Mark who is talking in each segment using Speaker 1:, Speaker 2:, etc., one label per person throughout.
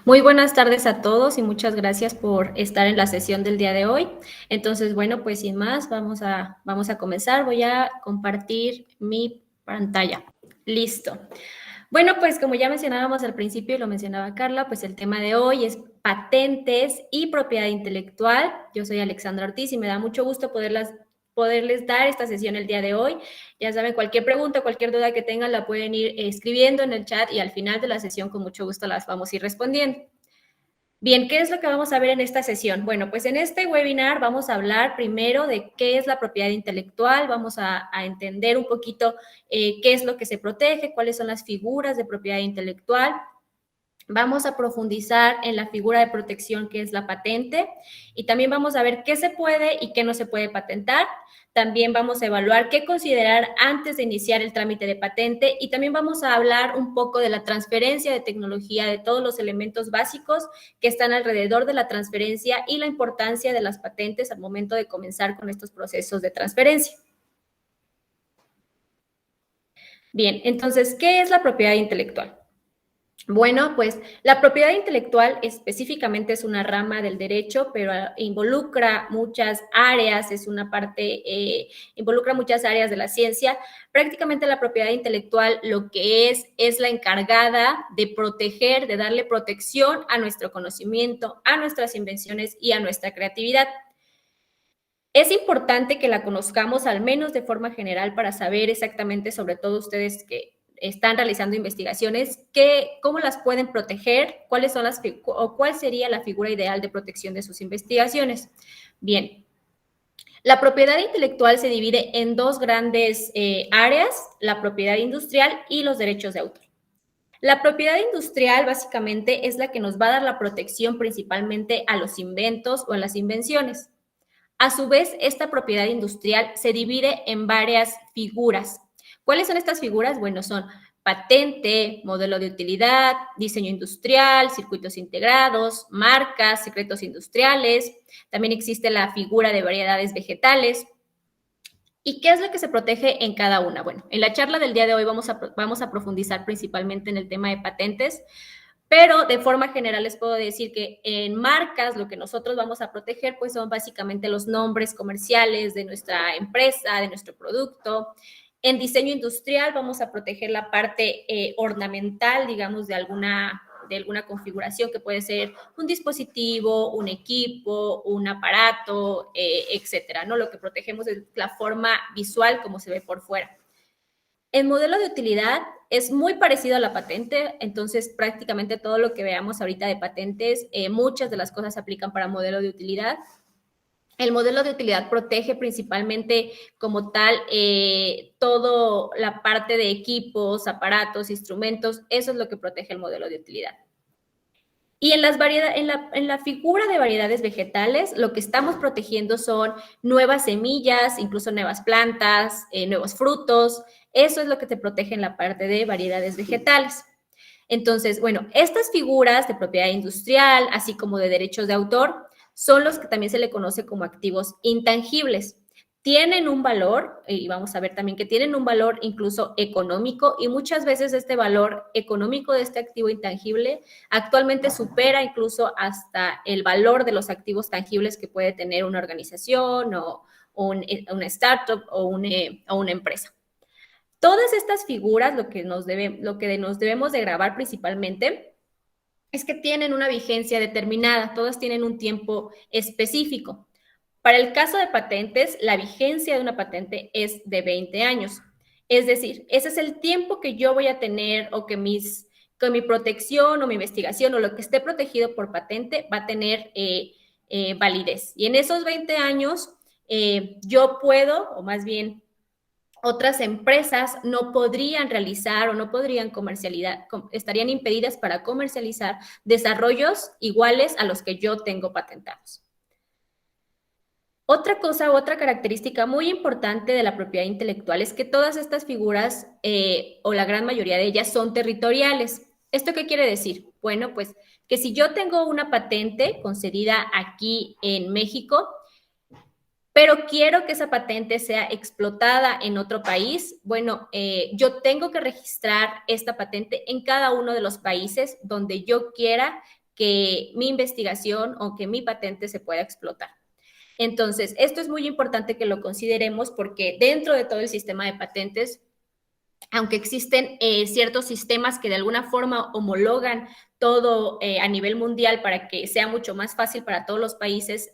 Speaker 1: Muy buenas tardes a todos y muchas gracias por estar en la sesión del día de hoy. Entonces, bueno, pues sin más, vamos a comenzar. Voy a compartir mi pantalla. Listo. Bueno, pues como ya mencionábamos al principio y lo mencionaba Carla, pues el tema de hoy es patentes y propiedad intelectual. Yo soy Alexandra Ortiz y me da mucho gusto poderles dar esta sesión el día de hoy. Ya saben, cualquier pregunta, cualquier duda que tengan la pueden ir escribiendo en el chat y al final de la sesión con mucho gusto las vamos a ir respondiendo. Bien, ¿qué es lo que vamos a ver en esta sesión? Bueno, pues en este webinar vamos a hablar primero de qué es la propiedad intelectual, vamos a entender un poquito qué es lo que se protege, cuáles son las figuras de propiedad intelectual. Vamos a profundizar en la figura de protección que es la patente y también vamos a ver qué se puede y qué no se puede patentar. También vamos a evaluar qué considerar antes de iniciar el trámite de patente y también vamos a hablar un poco de la transferencia de tecnología, de todos los elementos básicos que están alrededor de la transferencia y la importancia de las patentes al momento de comenzar con estos procesos de transferencia. Bien, entonces, ¿qué es la propiedad intelectual? Bueno, pues la propiedad intelectual específicamente es una rama del derecho, pero involucra muchas áreas, es una parte, involucra muchas áreas de la ciencia. Prácticamente la propiedad intelectual lo que es la encargada de proteger, de darle protección a nuestro conocimiento, a nuestras invenciones y a nuestra creatividad. Es importante que la conozcamos al menos de forma general para saber exactamente, sobre todo ustedes que están realizando investigaciones, cómo las pueden proteger, cuáles son o cuál sería la figura ideal de protección de sus investigaciones. Bien, la propiedad intelectual se divide en dos grandes áreas, la propiedad industrial y los derechos de autor. La propiedad industrial básicamente es la que nos va a dar la protección principalmente a los inventos o a las invenciones. A su vez, esta propiedad industrial se divide en varias figuras. ¿Cuáles son estas figuras? Bueno, son patente, modelo de utilidad, diseño industrial, circuitos integrados, marcas, secretos industriales. También existe la figura de variedades vegetales. ¿Y qué es lo que se protege en cada una? Bueno, en la charla del día de hoy vamos a profundizar principalmente en el tema de patentes, pero de forma general les puedo decir que en marcas lo que nosotros vamos a proteger pues son básicamente los nombres comerciales de nuestra empresa, de nuestro producto. En diseño industrial vamos a proteger la parte ornamental, digamos, de alguna configuración que puede ser un dispositivo, un equipo, un aparato, etcétera, ¿no? Lo que protegemos es la forma visual como se ve por fuera. El modelo de utilidad es muy parecido a la patente, entonces prácticamente todo lo que veamos ahorita de patentes, muchas de las cosas se aplican para modelo de utilidad. El modelo de utilidad protege principalmente como tal toda la parte de equipos, aparatos, instrumentos, eso es lo que protege el modelo de utilidad. Y en la figura de variedades vegetales, lo que estamos protegiendo son nuevas semillas, incluso nuevas plantas, nuevos frutos. Eso es lo que te protege en la parte de variedades vegetales. Entonces, bueno, estas figuras de propiedad industrial, así como de derechos de autor, son los que también se le conoce como activos intangibles. Tienen un valor, y vamos a ver también que tienen un valor incluso económico, y muchas veces este valor económico de este activo intangible actualmente supera incluso hasta el valor de los activos tangibles que puede tener una organización o una startup o una empresa. Todas estas figuras, lo que nos debemos de grabar principalmente es que tienen una vigencia determinada, todas tienen un tiempo específico. Para el caso de patentes, la vigencia de una patente es de 20 años. Es decir, ese es el tiempo que yo voy a tener o que mi protección o mi investigación o lo que esté protegido por patente va a tener validez. Y en esos 20 años yo puedo, o más bien otras empresas no podrían realizar o no podrían comercializar, estarían impedidas para comercializar desarrollos iguales a los que yo tengo patentados. Otra cosa, otra característica muy importante de la propiedad intelectual es que todas estas figuras, o la gran mayoría de ellas, son territoriales. ¿Esto qué quiere decir? Bueno, pues que si yo tengo una patente concedida aquí en México, pero quiero que esa patente sea explotada en otro país, bueno, yo tengo que registrar esta patente en cada uno de los países donde yo quiera que mi investigación o que mi patente se pueda explotar. Entonces, esto es muy importante que lo consideremos porque dentro de todo el sistema de patentes, aunque existen ciertos sistemas que de alguna forma homologan todo a nivel mundial para que sea mucho más fácil para todos los países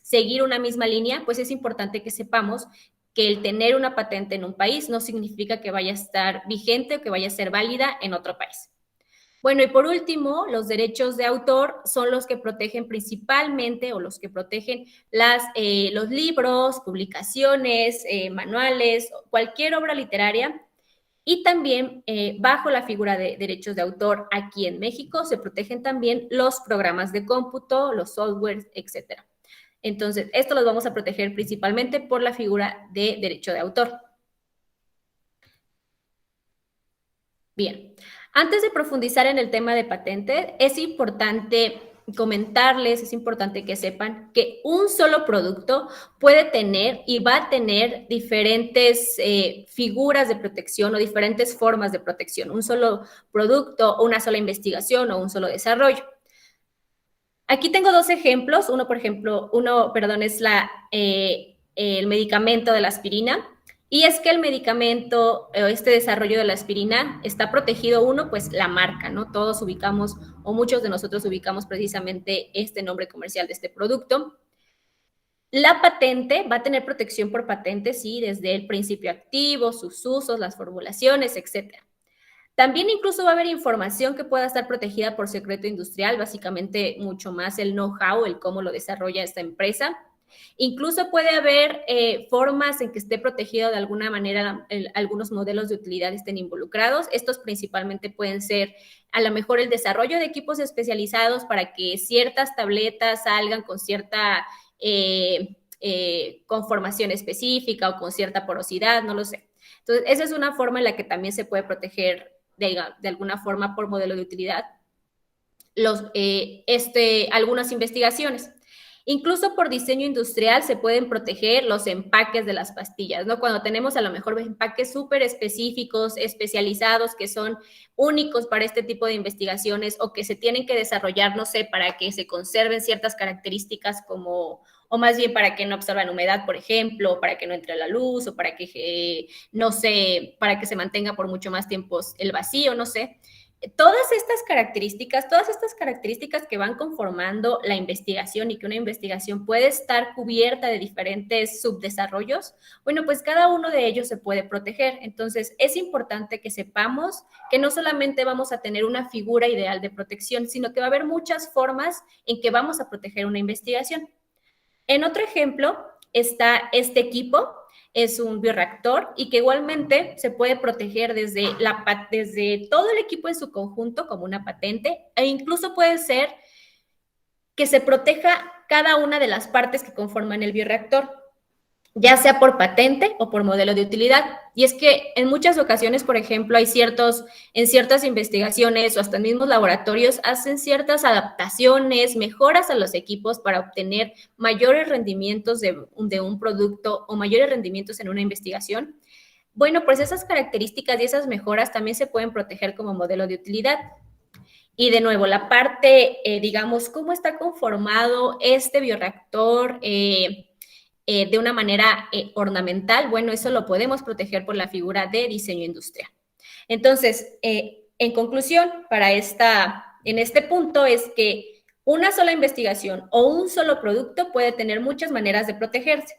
Speaker 1: seguir una misma línea, pues es importante que sepamos que el tener una patente en un país no significa que vaya a estar vigente o que vaya a ser válida en otro país. Bueno, y por último, los derechos de autor son los que protegen principalmente o los que protegen los libros, publicaciones, manuales, cualquier obra literaria. Y también bajo la figura de derechos de autor aquí en México se protegen también los programas de cómputo, los softwares, etcétera. Entonces, esto los vamos a proteger principalmente por la figura de derecho de autor. Bien, antes de profundizar en el tema de patente, es importante comentarles, es importante que sepan que un solo producto puede tener y va a tener diferentes figuras de protección o diferentes formas de protección. Un solo producto, una sola investigación o un solo desarrollo. Aquí tengo dos ejemplos. Uno, es el medicamento de la aspirina. Y es que el medicamento, este desarrollo de la aspirina, está protegido uno, pues la marca, ¿no? Todos ubicamos, o muchos de nosotros ubicamos precisamente este nombre comercial de este producto. La patente va a tener protección por patente, sí, desde el principio activo, sus usos, las formulaciones, etcétera. También incluso va a haber información que pueda estar protegida por secreto industrial, básicamente mucho más el know-how, el cómo lo desarrolla esta empresa. Incluso puede haber formas en que esté protegido de alguna manera, algunos modelos de utilidad estén involucrados. Estos principalmente pueden ser a lo mejor el desarrollo de equipos especializados para que ciertas tabletas salgan con cierta conformación específica o con cierta porosidad, no lo sé. Entonces, esa es una forma en la que también se puede proteger de alguna forma por modelo de utilidad algunas investigaciones. Incluso por diseño industrial se pueden proteger los empaques de las pastillas, ¿no? Cuando tenemos a lo mejor empaques súper específicos, especializados, que son únicos para este tipo de investigaciones o que se tienen que desarrollar, no sé, para que se conserven ciertas características como, o más bien para que no absorban humedad, por ejemplo, para que no entre la luz o para que, no sé, para que se mantenga por mucho más tiempo el vacío, no sé. Todas estas características que van conformando la investigación y que una investigación puede estar cubierta de diferentes subdesarrollos, bueno, pues cada uno de ellos se puede proteger. Entonces, es importante que sepamos que no solamente vamos a tener una figura ideal de protección, sino que va a haber muchas formas en que vamos a proteger una investigación. En otro ejemplo está este equipo. Es un bioreactor y que igualmente se puede proteger desde todo el equipo en su conjunto como una patente e incluso puede ser que se proteja cada una de las partes que conforman el bioreactor, ya sea por patente o por modelo de utilidad. Y es que en muchas ocasiones, por ejemplo, en ciertas investigaciones o hasta en mismos laboratorios hacen ciertas adaptaciones, mejoras a los equipos para obtener mayores rendimientos de un producto o mayores rendimientos en una investigación. Bueno, pues esas características y esas mejoras también se pueden proteger como modelo de utilidad. Y de nuevo, la parte, digamos, cómo está conformado este bioreactor, de una manera ornamental, bueno, eso lo podemos proteger por la figura de diseño industrial. Entonces, en conclusión, en este punto es que una sola investigación o un solo producto puede tener muchas maneras de protegerse.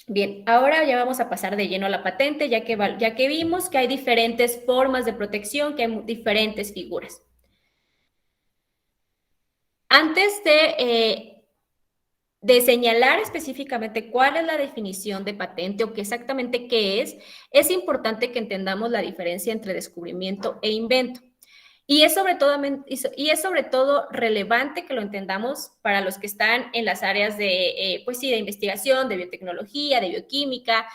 Speaker 1: Bien, ahora ya vamos a pasar de lleno a la patente, ya que vimos que hay diferentes formas de protección, que hay diferentes figuras. Antes de señalar específicamente cuál es la definición de patente o qué exactamente qué es importante que entendamos la diferencia entre descubrimiento e invento. Y es sobre todo relevante que lo entendamos para los que están en las áreas de investigación, de biotecnología, de bioquímica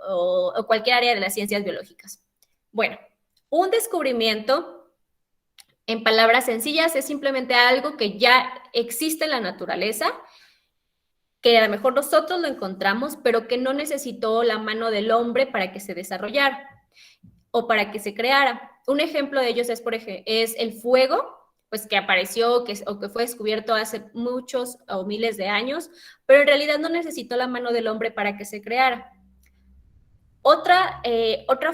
Speaker 1: o cualquier área de las ciencias biológicas. Bueno, un descubrimiento, en palabras sencillas, es simplemente algo que ya existe en la naturaleza, que a lo mejor nosotros lo encontramos, pero que no necesitó la mano del hombre para que se desarrollara. o para que se creara. Un ejemplo de ellos es, por ejemplo, es el fuego, pues que apareció o que fue descubierto hace muchos o miles de años, pero en realidad no necesitó la mano del hombre para que se creara. Otra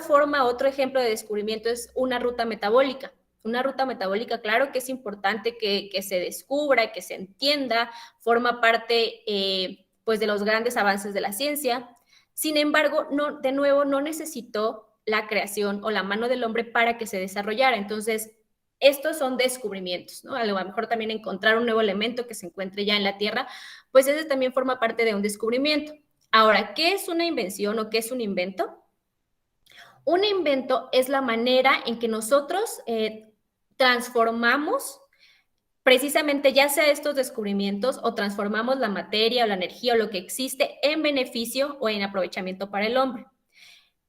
Speaker 1: forma, otro ejemplo de descubrimiento es una ruta metabólica. Una ruta metabólica, claro que es importante que se descubra, que se entienda, forma parte pues de los grandes avances de la ciencia. Sin embargo, no, de nuevo, no necesitó la creación o la mano del hombre para que se desarrollara. Entonces, estos son descubrimientos, ¿no? A lo mejor también encontrar un nuevo elemento que se encuentre ya en la Tierra, pues ese también forma parte de un descubrimiento. Ahora, ¿qué es una invención o qué es un invento? Un invento es la manera en que nosotros transformamos precisamente ya sea estos descubrimientos o transformamos la materia o la energía o lo que existe en beneficio o en aprovechamiento para el hombre.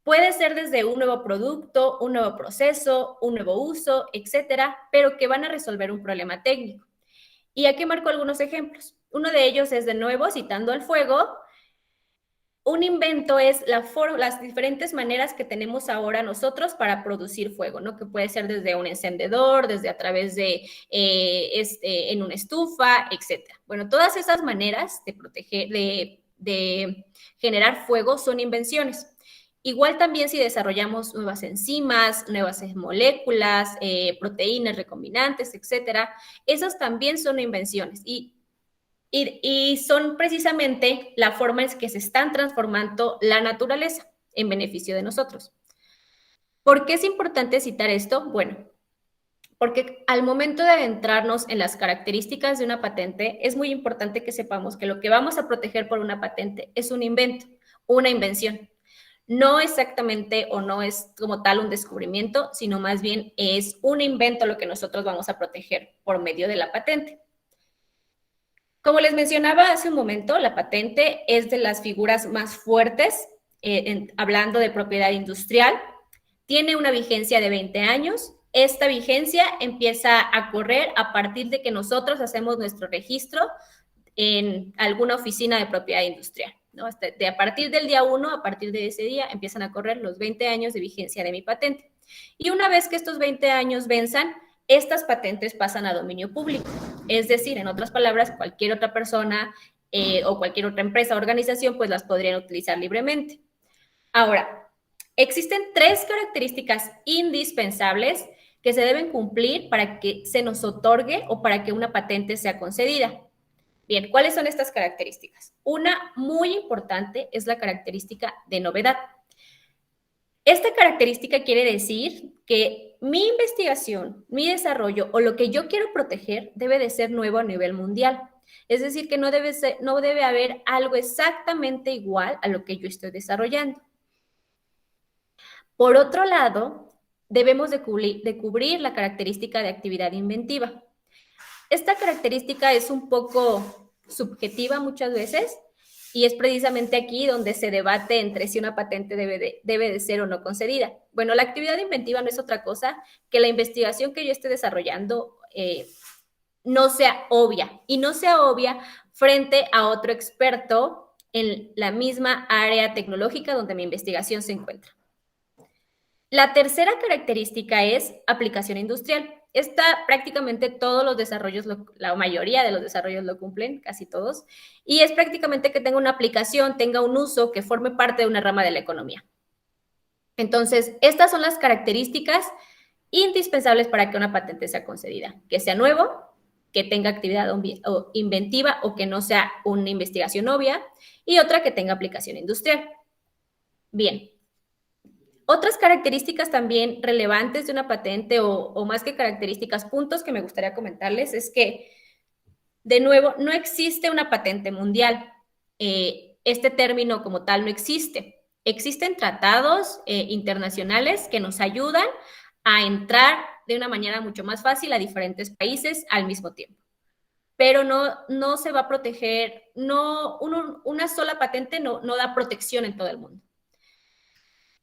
Speaker 1: Puede ser desde un nuevo producto, un nuevo proceso, un nuevo uso, etcétera, pero que van a resolver un problema técnico. Y aquí marco algunos ejemplos. Uno de ellos es, de nuevo, citando al fuego. Un invento es las diferentes maneras que tenemos ahora nosotros para producir fuego, ¿no? Que puede ser desde un encendedor, desde a través de en una estufa, etcétera. Bueno, todas esas maneras de proteger, de generar fuego son invenciones. Igual también si desarrollamos nuevas enzimas, nuevas moléculas, proteínas recombinantes, etcétera, esas también son invenciones. Y son precisamente la forma en que se están transformando la naturaleza en beneficio de nosotros. ¿Por qué es importante citar esto? Bueno, porque al momento de adentrarnos en las características de una patente, es muy importante que sepamos que lo que vamos a proteger por una patente es un invento, una invención. No exactamente o no es como tal un descubrimiento, sino más bien es un invento lo que nosotros vamos a proteger por medio de la patente. Como les mencionaba hace un momento, la patente es de las figuras más fuertes, hablando de propiedad industrial. Tiene una vigencia de 20 años. Esta vigencia empieza a correr a partir de que nosotros hacemos nuestro registro en alguna oficina de propiedad industrial, ¿no? A partir del día 1, a partir de ese día, empiezan a correr los 20 años de vigencia de mi patente. Y una vez que estos 20 años venzan, estas patentes pasan a dominio público. Es decir, en otras palabras, cualquier otra persona o cualquier otra empresa o organización pues las podrían utilizar libremente. Ahora, existen 3 características indispensables que se deben cumplir para que se nos otorgue o para que una patente sea concedida. Bien, ¿cuáles son estas características? Una muy importante es la característica de novedad. Esta característica quiere decir que mi investigación, mi desarrollo o lo que yo quiero proteger debe de ser nuevo a nivel mundial. Es decir, que no debe haber algo exactamente igual a lo que yo estoy desarrollando. Por otro lado, debemos de cubrir la característica de actividad inventiva. Esta característica es un poco subjetiva muchas veces y es precisamente aquí donde se debate entre si una patente debe de ser o no concedida. Bueno, la actividad inventiva no es otra cosa que la investigación que yo esté desarrollando no sea obvia, y no sea obvia frente a otro experto en la misma área tecnológica donde mi investigación se encuentra. La tercera característica es aplicación industrial. Esta prácticamente todos los desarrollos, la mayoría de los desarrollos lo cumplen, casi todos, y es prácticamente que tenga una aplicación, tenga un uso, que forme parte de una rama de la economía. Entonces, estas son las características indispensables para que una patente sea concedida, que sea nuevo, que tenga actividad inventiva o que no sea una investigación obvia, y otra que tenga aplicación industrial. Bien. Otras características también relevantes de una patente o más que características, puntos que me gustaría comentarles es que, de nuevo, no existe una patente mundial. Este término como tal no existe. Existen tratados internacionales que nos ayudan a entrar de una manera mucho más fácil a diferentes países al mismo tiempo. Pero no se va a proteger, una sola patente no da protección en todo el mundo.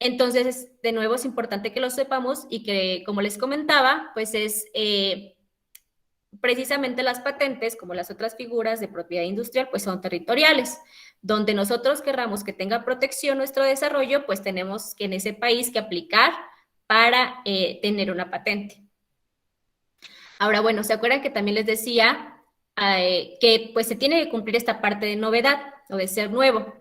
Speaker 1: Entonces, de nuevo, es importante que lo sepamos y que, como les comentaba, pues es precisamente las patentes, como las otras figuras de propiedad industrial, pues son territoriales. Donde nosotros querramos que tenga protección nuestro desarrollo, pues tenemos que en ese país que aplicar para tener una patente. Ahora, bueno, ¿se acuerdan que también les decía que pues se tiene que cumplir esta parte de novedad o de ser nuevo?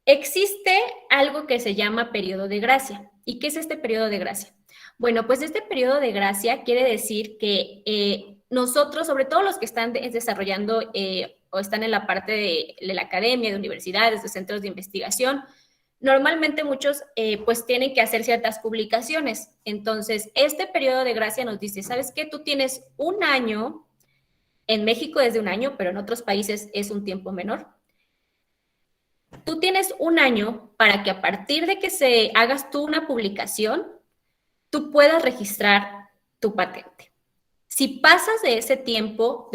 Speaker 1: Existe algo que se llama periodo de gracia. ¿Y qué es este periodo de gracia? Bueno, pues este periodo de gracia quiere decir que nosotros, sobre todo los que están desarrollando o están en la parte de la academia, de universidades, de centros de investigación, normalmente muchos pues tienen que hacer ciertas publicaciones. Entonces, este periodo de gracia nos dice, ¿sabes qué? Tú tienes un año, en México es de un año, pero en otros países es un tiempo menor. Tú tienes un año para que a partir de que hagas tú una publicación, tú puedas registrar tu patente. Si pasas de ese tiempo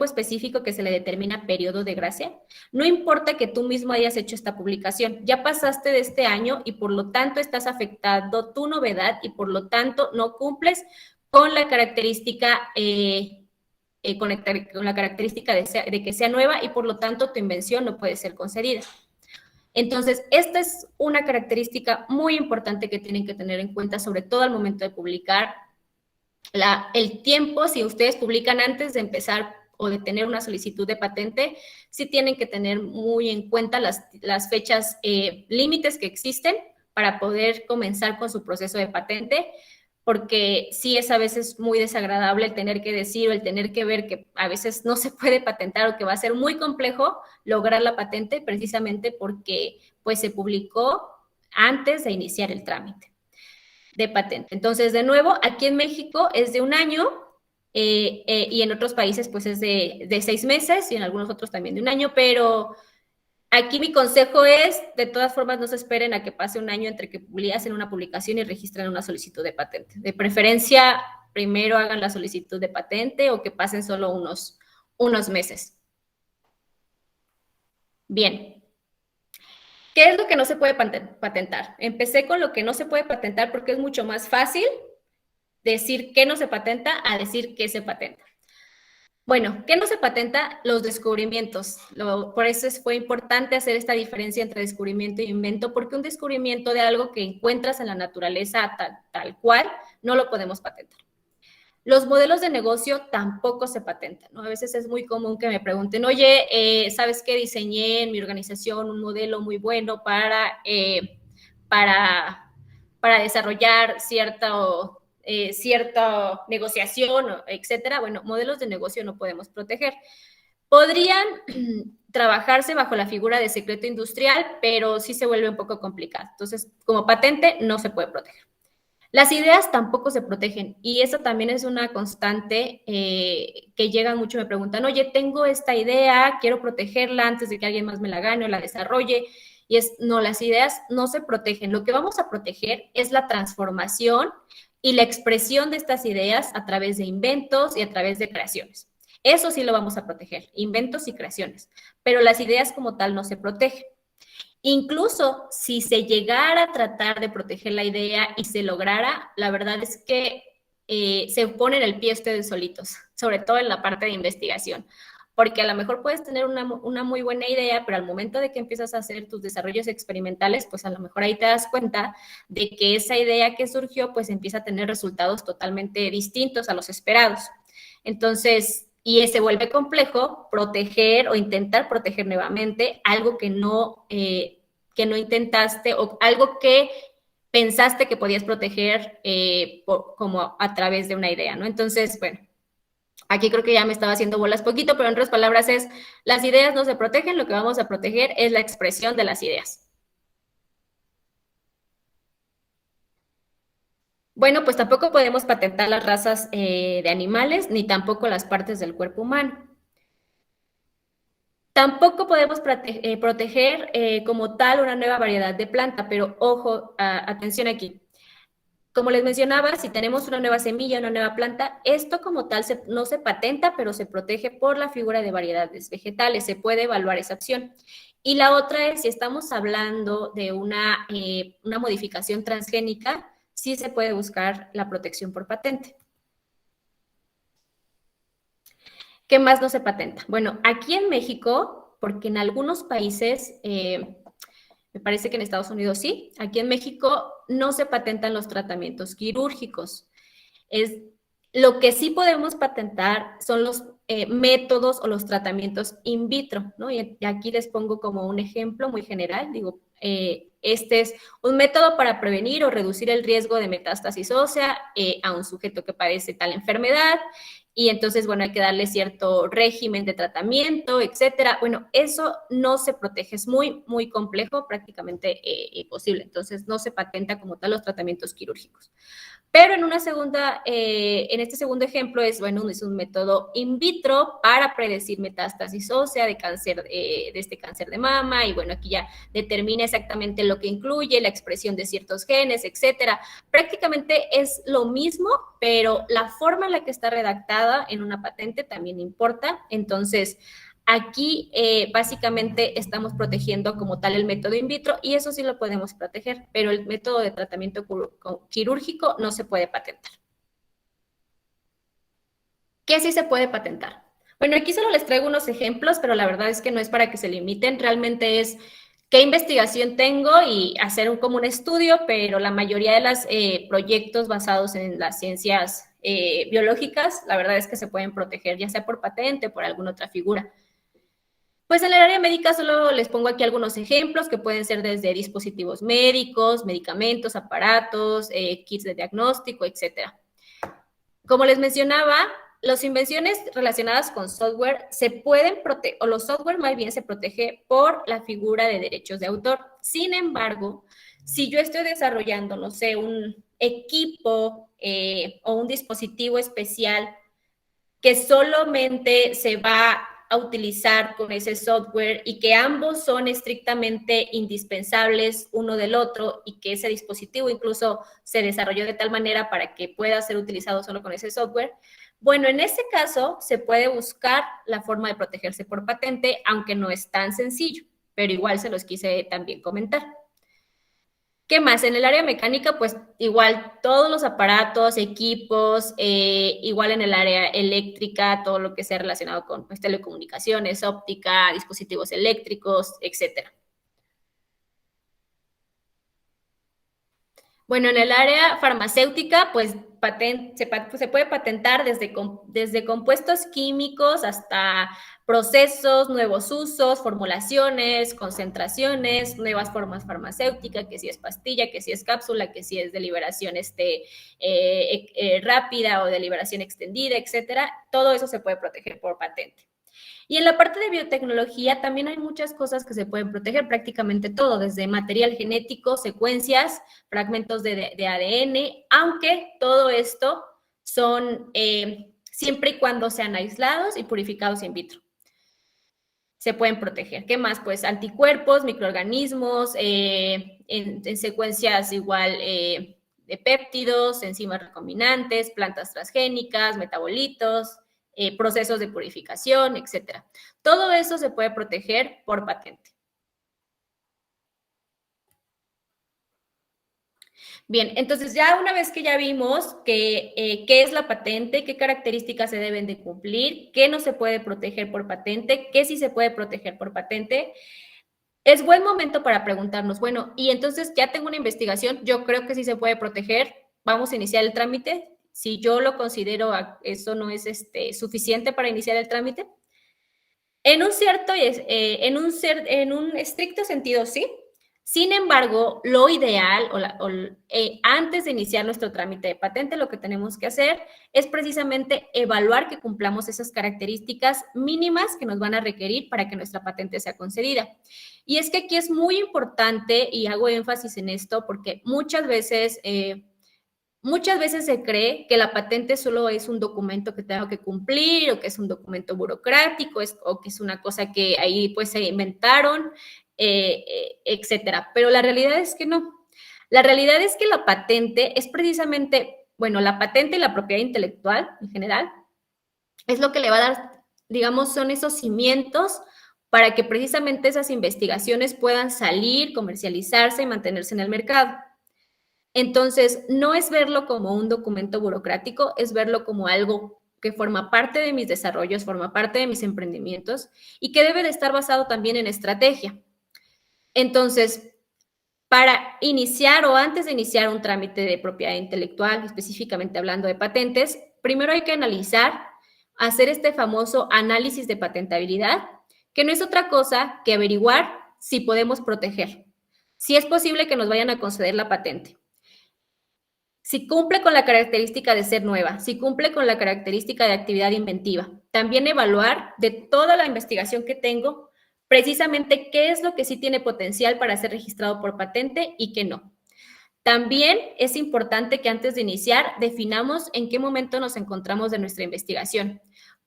Speaker 1: específico que se le determina periodo de gracia, no importa que tú mismo hayas hecho esta publicación, ya pasaste de este año y por lo tanto estás afectando tu novedad y por lo tanto no cumples con la característica, con la característica de que sea nueva y por lo tanto tu invención no puede ser concedida. Entonces, esta es una característica muy importante que tienen que tener en cuenta, sobre todo al momento de publicar. El tiempo, si ustedes publican antes de empezar o de tener una solicitud de patente, sí tienen que tener muy en cuenta las fechas límites que existen para poder comenzar con su proceso de patente, porque sí es a veces muy desagradable el tener que decir o el tener que ver que a veces no se puede patentar o que va a ser muy complejo lograr la patente precisamente porque pues se publicó antes de iniciar el trámite de patente. Entonces, de nuevo, aquí en México es de un año y en otros países pues es de 6 meses y en algunos otros también de un año, pero aquí mi consejo es, de todas formas, no se esperen a que pase un año entre que hacen una publicación y registran una solicitud de patente. De preferencia, primero hagan la solicitud de patente o que pasen solo unos meses. Bien. ¿Qué es lo que no se puede patentar? Empecé con lo que no se puede patentar porque es mucho más fácil decir qué no se patenta a decir qué se patenta. Bueno, ¿qué no se patenta? Los descubrimientos. Por eso fue importante hacer esta diferencia entre descubrimiento y invento, porque un descubrimiento de algo que encuentras en la naturaleza tal cual, no lo podemos patentar. Los modelos de negocio tampoco se patentan, ¿no? A veces es muy común que me pregunten, oye, ¿sabes qué? Diseñé en mi organización un modelo muy bueno para desarrollar cierta negociación, etcétera. Bueno, modelos de negocio no podemos proteger. Podrían trabajarse bajo la figura de secreto industrial, pero sí se vuelve un poco complicado. Entonces, como patente, no se puede proteger. Las ideas tampoco se protegen y eso también es una constante que llegan mucho, me preguntan, oye, tengo esta idea, quiero protegerla antes de que alguien más me la gane o la desarrolle. Y no, las ideas no se protegen. Lo que vamos a proteger es la transformación y la expresión de estas ideas a través de inventos y a través de creaciones. Eso sí lo vamos a proteger, inventos y creaciones, pero las ideas como tal no se protegen. Incluso si se llegara a tratar de proteger la idea y se lograra, la verdad es que se ponen el pie ustedes solitos, sobre todo en la parte de investigación, porque a lo mejor puedes tener una muy buena idea, pero al momento de que empiezas a hacer tus desarrollos experimentales, pues a lo mejor ahí te das cuenta de que esa idea que surgió, pues empieza a tener resultados totalmente distintos a los esperados. Entonces, y se vuelve complejo proteger o intentar proteger nuevamente algo que no intentaste o algo que pensaste que podías proteger como a través de una idea, ¿no? Entonces, bueno, aquí creo que ya me estaba haciendo bolas poquito, pero en otras palabras es, las ideas no se protegen, lo que vamos a proteger es la expresión de las ideas. Bueno, pues tampoco podemos patentar las razas de animales, ni tampoco las partes del cuerpo humano. Tampoco podemos proteger como tal una nueva variedad de planta, pero ojo, atención aquí. Como les mencionaba, si tenemos una nueva semilla, una nueva planta, esto como tal no se patenta, pero se protege por la figura de variedades vegetales. Se puede evaluar esa opción. Y la otra es, si estamos hablando de una modificación transgénica, sí se puede buscar la protección por patente. ¿Qué más no se patenta? Bueno, aquí en México, porque en algunos países Me parece que en Estados Unidos sí. Aquí en México no se patentan los tratamientos quirúrgicos. Es, lo que sí podemos patentar son los métodos o los tratamientos in vitro, ¿no? Y aquí les pongo como un ejemplo muy general, digo, este es un método para prevenir o reducir el riesgo de metástasis ósea a un sujeto que padece tal enfermedad, y entonces, bueno, hay que darle cierto régimen de tratamiento, etcétera. Bueno, eso no se protege, es muy, muy complejo, prácticamente imposible. Entonces, no se patenta como tal los tratamientos quirúrgicos. Pero en este segundo ejemplo es un método in vitro para predecir metástasis ósea de cáncer, de este cáncer de mama, y bueno, aquí ya determina exactamente lo que incluye, la expresión de ciertos genes, etcétera. Prácticamente es lo mismo, pero la forma en la que está redactada en una patente también importa. Entonces, aquí básicamente estamos protegiendo como tal el método in vitro, y eso sí lo podemos proteger, pero el método de tratamiento quirúrgico no se puede patentar. ¿Qué sí se puede patentar? Bueno, aquí solo les traigo unos ejemplos, pero la verdad es que no es para que se limiten, realmente es qué investigación tengo y hacer como un estudio, pero la mayoría de los proyectos basados en las ciencias biológicas, la verdad es que se pueden proteger, ya sea por patente o por alguna otra figura. Pues en el área médica solo les pongo aquí algunos ejemplos que pueden ser desde dispositivos médicos, medicamentos, aparatos, kits de diagnóstico, etcétera. Como les mencionaba, las invenciones relacionadas con software se pueden proteger, o los software más bien se protege por la figura de derechos de autor. Sin embargo, si yo estoy desarrollando, no sé, un equipo o un dispositivo especial que solamente se va a utilizar con ese software y que ambos son estrictamente indispensables uno del otro, y que ese dispositivo incluso se desarrolló de tal manera para que pueda ser utilizado solo con ese software, bueno, en ese caso se puede buscar la forma de protegerse por patente, aunque no es tan sencillo, pero igual se los quise también comentar. ¿Qué más? En el área mecánica, pues igual todos los aparatos, equipos, igual en el área eléctrica, todo lo que sea relacionado con pues, telecomunicaciones, óptica, dispositivos eléctricos, etcétera. Bueno, en el área farmacéutica, pues se puede patentar desde compuestos químicos hasta procesos, nuevos usos, formulaciones, concentraciones, nuevas formas farmacéuticas, que si es pastilla, que si es cápsula, que si es de liberación rápida o de liberación extendida, etcétera. Todo eso se puede proteger por patente. Y en la parte de biotecnología también hay muchas cosas que se pueden proteger, prácticamente todo, desde material genético, secuencias, fragmentos de ADN, aunque todo esto son siempre y cuando sean aislados y purificados in vitro. Se pueden proteger. ¿Qué más? Pues anticuerpos, microorganismos, en secuencias igual de péptidos, enzimas recombinantes, plantas transgénicas, metabolitos, procesos de purificación, etcétera. Todo eso se puede proteger por patente. Bien, entonces ya una vez que ya vimos qué es la patente, qué características se deben de cumplir, qué no se puede proteger por patente, qué sí se puede proteger por patente, es buen momento para preguntarnos, bueno, y entonces ya tengo una investigación, yo creo que sí se puede proteger, vamos a iniciar el trámite. Si yo lo considero, eso no es suficiente para iniciar el trámite. En un cierto, en un estricto sentido, sí. Sin embargo, lo ideal, antes de iniciar nuestro trámite de patente, lo que tenemos que hacer es precisamente evaluar que cumplamos esas características mínimas que nos van a requerir para que nuestra patente sea concedida. Y es que aquí es muy importante, y hago énfasis en esto, porque muchas veces se cree que la patente solo es un documento que tengo que cumplir, o que es un documento burocrático, o que es una cosa que ahí pues se inventaron, etcétera. Pero la realidad es que no. La realidad es que la patente es precisamente, bueno, la patente y la propiedad intelectual en general es lo que le va a dar, digamos, son esos cimientos para que precisamente esas investigaciones puedan salir, comercializarse y mantenerse en el mercado. Entonces, no es verlo como un documento burocrático, es verlo como algo que forma parte de mis desarrollos, forma parte de mis emprendimientos, y que debe de estar basado también en estrategia. Entonces, Para iniciar o antes de iniciar un trámite de propiedad intelectual, específicamente hablando de patentes, primero hay que analizar, hacer este famoso análisis de patentabilidad, que no es otra cosa que averiguar si podemos proteger, si es posible que nos vayan a conceder la patente, si cumple con la característica de ser nueva, si cumple con la característica de actividad inventiva. También evaluar de toda la investigación que tengo, precisamente qué es lo que sí tiene potencial para ser registrado por patente y qué no. También es importante que antes de iniciar definamos en qué momento nos encontramos de nuestra investigación,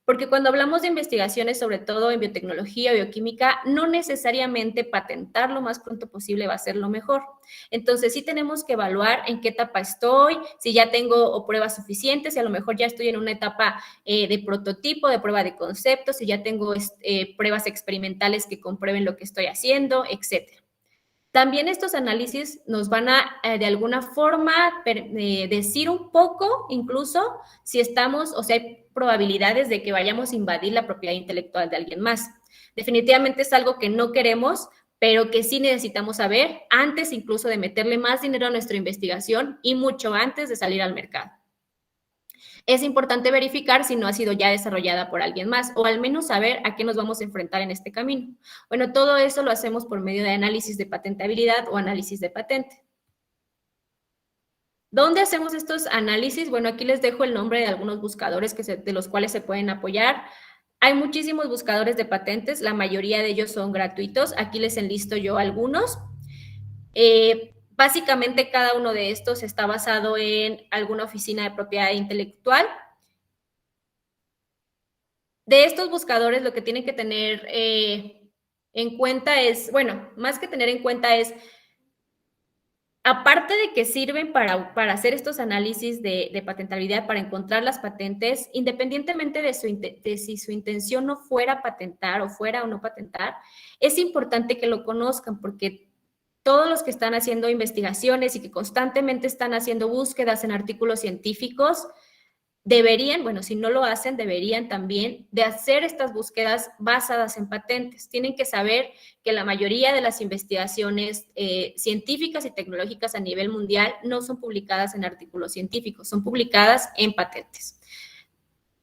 Speaker 1: porque cuando hablamos de investigaciones, sobre todo en biotecnología o bioquímica, no necesariamente patentar lo más pronto posible va a ser lo mejor. Entonces sí tenemos que evaluar en qué etapa estoy, si ya tengo pruebas suficientes, si a lo mejor ya estoy en una etapa de prototipo, de prueba de concepto, si ya tengo pruebas experimentales que comprueben lo que estoy haciendo, etcétera. También estos análisis nos van a, de alguna forma, decir un poco, incluso, si estamos, o sea, hay probabilidades de que vayamos a invadir la propiedad intelectual de alguien más. Definitivamente es algo que no queremos, pero que sí necesitamos saber antes incluso de meterle más dinero a nuestra investigación y mucho antes de salir al mercado. Es importante verificar si no ha sido ya desarrollada por alguien más o al menos saber a qué nos vamos a enfrentar en este camino. Bueno, todo eso lo hacemos por medio de análisis de patentabilidad o análisis de patente. ¿Dónde hacemos estos análisis? Bueno, aquí les dejo el nombre de algunos buscadores de los cuales se pueden apoyar. Hay muchísimos buscadores de patentes, la mayoría de ellos son gratuitos. Aquí les enlisto yo algunos. Básicamente cada uno de estos está basado en alguna oficina de propiedad intelectual. De estos buscadores lo que tienen que tener en cuenta es, bueno, más que tener en cuenta es, aparte de que sirven para hacer estos análisis de patentabilidad, para encontrar las patentes, independientemente de si su intención no fuera patentar o fuera o no patentar, es importante que lo conozcan porque todos los que están haciendo investigaciones y que constantemente están haciendo búsquedas en artículos científicos, deberían, bueno, si no lo hacen, deberían también de hacer estas búsquedas basadas en patentes. Tienen que saber que la mayoría de las investigaciones científicas y tecnológicas a nivel mundial no son publicadas en artículos científicos, son publicadas en patentes.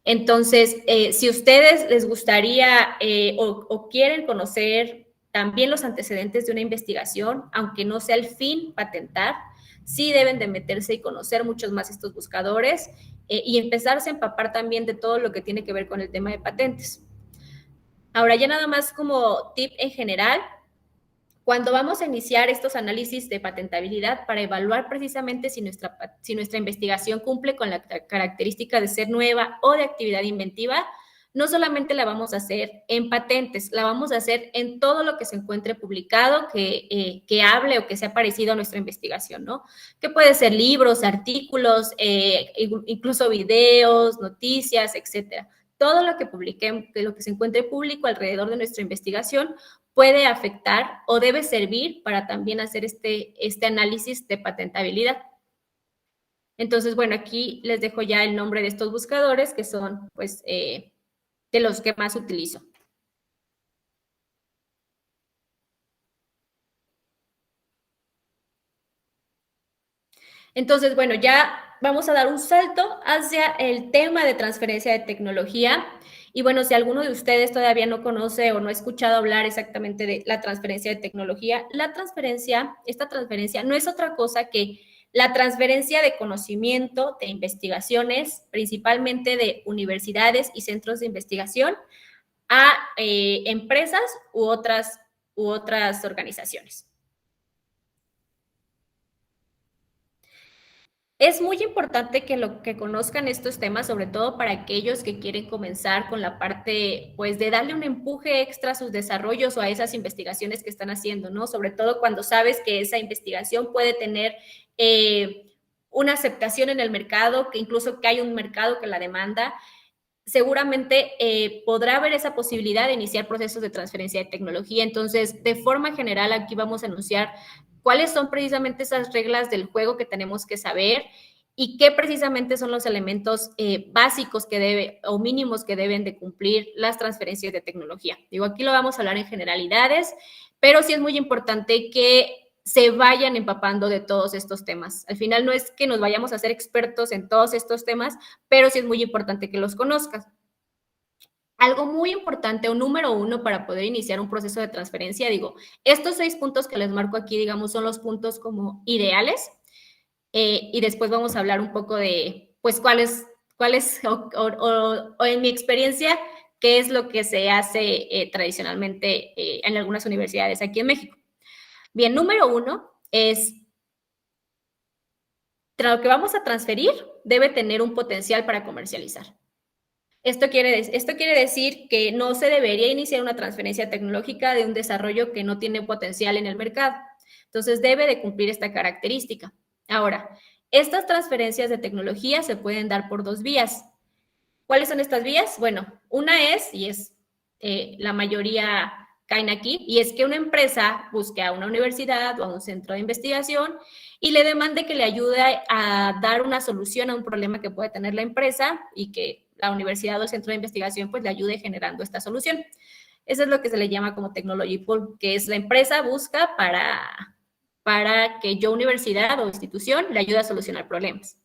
Speaker 1: Entonces, si ustedes les gustaría o quieren conocer también los antecedentes de una investigación, aunque no sea el fin patentar, sí deben de meterse y conocer muchos más estos buscadores y empezarse a empapar también de todo lo que tiene que ver con el tema de patentes. Ahora, ya nada más como tip en general, cuando vamos a iniciar estos análisis de patentabilidad para evaluar precisamente si nuestra investigación cumple con la característica de ser nueva o de actividad inventiva, no solamente la vamos a hacer en patentes, la vamos a hacer en todo lo que se encuentre publicado que hable o que sea parecido a nuestra investigación, ¿no? Que puede ser libros, artículos, incluso videos, noticias, etcétera. Todo lo que publiquemos, lo que se encuentre público alrededor de nuestra investigación puede afectar o debe servir para también hacer este análisis de patentabilidad. Entonces, bueno, aquí les dejo ya el nombre de estos buscadores que son, pues, de los que más utilizo. Entonces, bueno, ya vamos a dar un salto hacia el tema de transferencia de tecnología. Y bueno, si alguno de ustedes todavía no conoce o no ha escuchado hablar exactamente de la transferencia de tecnología, esta transferencia no es otra cosa que la transferencia de conocimiento, de investigaciones, principalmente de universidades y centros de investigación, a empresas u otras organizaciones. Es muy importante que conozcan estos temas, sobre todo para aquellos que quieren comenzar con la parte, pues, de darle un empuje extra a sus desarrollos o a esas investigaciones que están haciendo, ¿no? Sobre todo cuando sabes que esa investigación puede tener una aceptación en el mercado, que incluso que hay un mercado que la demanda. Seguramente podrá haber esa posibilidad de iniciar procesos de transferencia de tecnología. Entonces, de forma general, aquí vamos a anunciar cuáles son precisamente esas reglas del juego que tenemos que saber y qué precisamente son los elementos básicos o mínimos que deben de cumplir las transferencias de tecnología. Digo, aquí lo vamos a hablar en generalidades, pero sí es muy importante que se vayan empapando de todos estos temas. Al final no es que nos vayamos a hacer expertos en todos estos temas, pero sí es muy importante que los conozcas. Algo muy importante o número uno para poder iniciar un proceso de transferencia, digo, estos 6 puntos que les marco aquí, digamos, son los puntos como ideales, y después vamos a hablar un poco de, pues, cuáles o en mi experiencia, qué es lo que se hace tradicionalmente en algunas universidades aquí en México. Bien, número uno es, lo que vamos a transferir debe tener un potencial para comercializar. Esto quiere decir que no se debería iniciar una transferencia tecnológica de un desarrollo que no tiene potencial en el mercado. Entonces, debe de cumplir esta característica. Ahora, estas transferencias de tecnología se pueden dar por 2 vías. ¿Cuáles son estas vías? Bueno, una es, y es la mayoría caen aquí, y es que una empresa busque a una universidad o a un centro de investigación y le demande que le ayude a dar una solución a un problema que puede tener la empresa y que la universidad o el centro de investigación pues le ayude generando esta solución. Eso es lo que se le llama como technology pool, que es la empresa busca para que yo, universidad o institución, le ayude a solucionar problemas.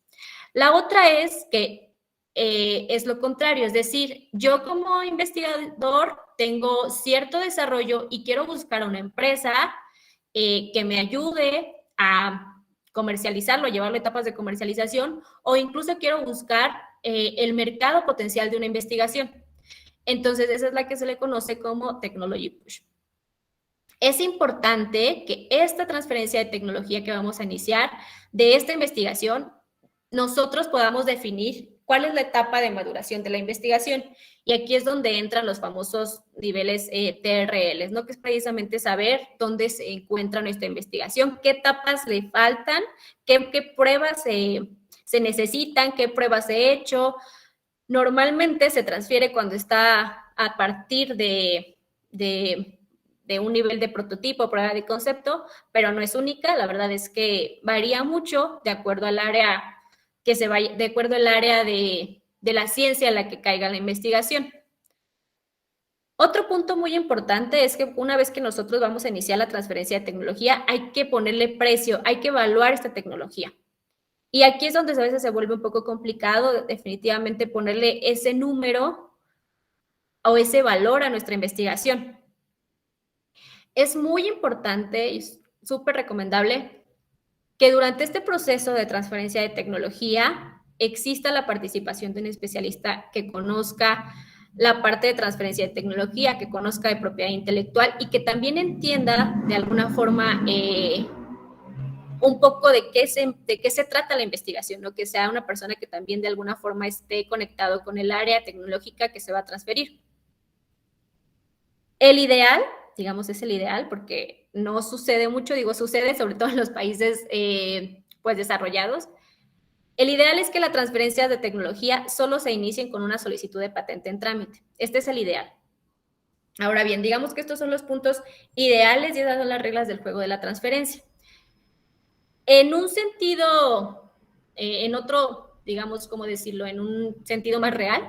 Speaker 1: La otra es que es lo contrario, es decir, yo como investigador tengo cierto desarrollo y quiero buscar a una empresa que me ayude a comercializarlo, llevarlo a etapas de comercialización, o incluso quiero buscar el mercado potencial de una investigación. Entonces, esa es la que se le conoce como technology push. Es importante que esta transferencia de tecnología que vamos a iniciar, de esta investigación, nosotros podamos definir cuál es la etapa de maduración de la investigación. Y aquí es donde entran los famosos niveles TRLs, ¿no? Que es precisamente saber dónde se encuentra nuestra investigación, qué etapas le faltan, qué pruebas se necesitan, qué pruebas he hecho. Normalmente se transfiere cuando está a partir de un nivel de prototipo, prueba de concepto, pero no es única. La verdad es que varía mucho de acuerdo al área que se vaya, de acuerdo al área de la ciencia en la que caiga la investigación. Otro punto muy importante es que una vez que nosotros vamos a iniciar la transferencia de tecnología, hay que ponerle precio, hay que evaluar esta tecnología. Y aquí es donde a veces se vuelve un poco complicado definitivamente ponerle ese número o ese valor a nuestra investigación. Es muy importante y súper recomendable que durante este proceso de transferencia de tecnología exista la participación de un especialista que conozca la parte de transferencia de tecnología, que conozca de propiedad intelectual y que también entienda de alguna forma un poco de qué se trata la investigación, ¿no? Que sea una persona que también de alguna forma esté conectado con el área tecnológica que se va a transferir. El ideal, digamos, es el ideal porque no sucede mucho, digo, sucede sobre todo en los países pues desarrollados. El ideal es que la transferencia de tecnología solo se inicien con una solicitud de patente en trámite. Este es el ideal. Ahora bien, digamos que estos son los puntos ideales y esas son las reglas del juego de la transferencia. En un sentido, en otro, digamos, ¿cómo decirlo? En un sentido más real,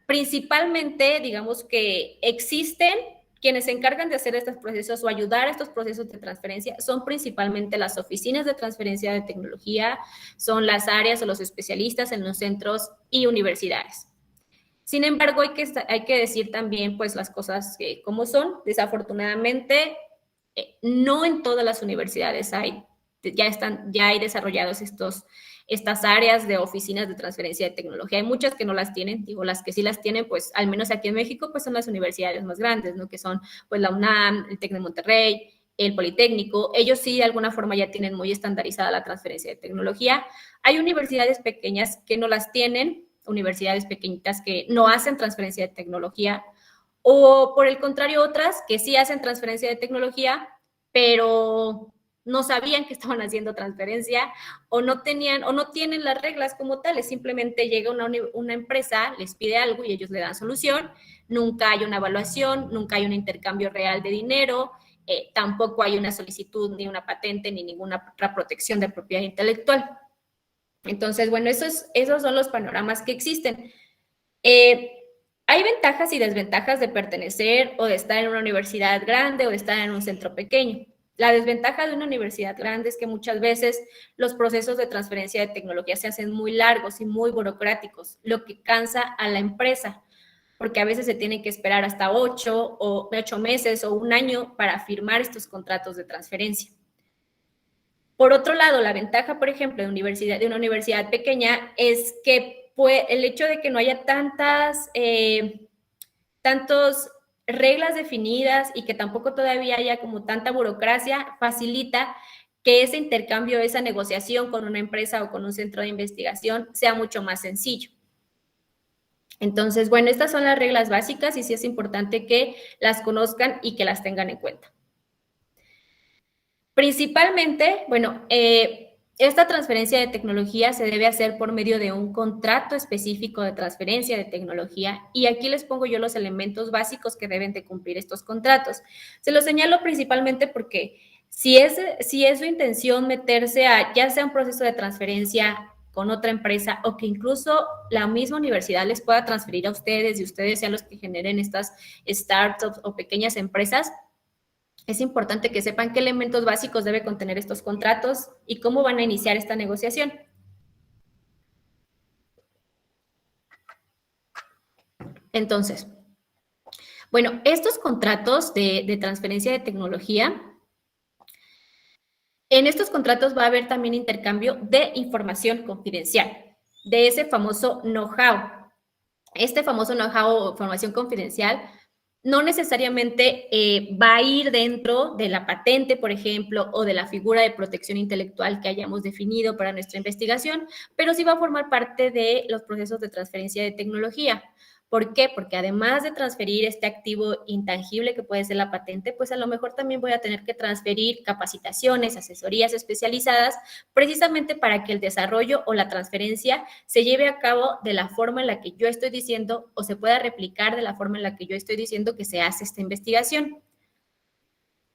Speaker 1: principalmente, digamos que existen quienes se encargan de hacer estos procesos o ayudar a estos procesos de transferencia, son principalmente las oficinas de transferencia de tecnología, son las áreas o los especialistas en los centros y universidades. Sin embargo, hay que decir también pues las cosas como son. Desafortunadamente, no en todas las universidades ya hay desarrollados estas áreas de oficinas de transferencia de tecnología. Hay muchas que no las tienen, digo, las que sí las tienen, pues al menos aquí en México, pues son las universidades más grandes, ¿no? Que son pues la UNAM, el TEC de Monterrey, el Politécnico. Ellos sí de alguna forma ya tienen muy estandarizada la transferencia de tecnología. Hay universidades pequeñas que no las tienen, universidades pequeñitas que no hacen transferencia de tecnología, o por el contrario otras que sí hacen transferencia de tecnología, pero no sabían que estaban haciendo transferencia o no tenían o no tienen las reglas como tales. Simplemente llega una empresa, les pide algo y ellos le dan solución. Nunca hay una evaluación, nunca hay un intercambio real de dinero, tampoco hay una solicitud ni una patente ni ninguna otra protección de propiedad intelectual. Entonces, bueno, esos son los panoramas que existen. Hay ventajas y desventajas de pertenecer o de estar en una universidad grande o de estar en un centro pequeño. La desventaja de una universidad grande es que muchas veces los procesos de transferencia de tecnología se hacen muy largos y muy burocráticos, lo que cansa a la empresa, porque a veces se tienen que esperar hasta 8 meses o un año para firmar estos contratos de transferencia. Por otro lado, la ventaja, por ejemplo, de una universidad pequeña es que el hecho de que no haya tantas reglas definidas y que tampoco todavía haya como tanta burocracia, facilita que ese intercambio, esa negociación con una empresa o con un centro de investigación sea mucho más sencillo. Entonces, bueno, estas son las reglas básicas y sí es importante que las conozcan y que las tengan en cuenta. Principalmente, bueno, esta transferencia de tecnología se debe hacer por medio de un contrato específico de transferencia de tecnología y aquí les pongo yo los elementos básicos que deben de cumplir estos contratos. Se los señalo principalmente porque si es su intención meterse a ya sea un proceso de transferencia con otra empresa o que incluso la misma universidad les pueda transferir a ustedes y ustedes sean los que generen estas startups o pequeñas empresas, es importante que sepan qué elementos básicos debe contener estos contratos y cómo van a iniciar esta negociación. Entonces, bueno, estos contratos de transferencia de tecnología, en estos contratos va a haber también intercambio de información confidencial, de ese famoso know-how. Este famoso know-how o información confidencial no necesariamente va a ir dentro de la patente, por ejemplo, o de la figura de protección intelectual que hayamos definido para nuestra investigación, pero sí va a formar parte de los procesos de transferencia de tecnología. ¿Por qué? Porque además de transferir este activo intangible que puede ser la patente, pues a lo mejor también voy a tener que transferir capacitaciones, asesorías especializadas, precisamente para que el desarrollo o la transferencia se lleve a cabo de la forma en la que yo estoy diciendo o se pueda replicar de la forma en la que yo estoy diciendo que se hace esta investigación.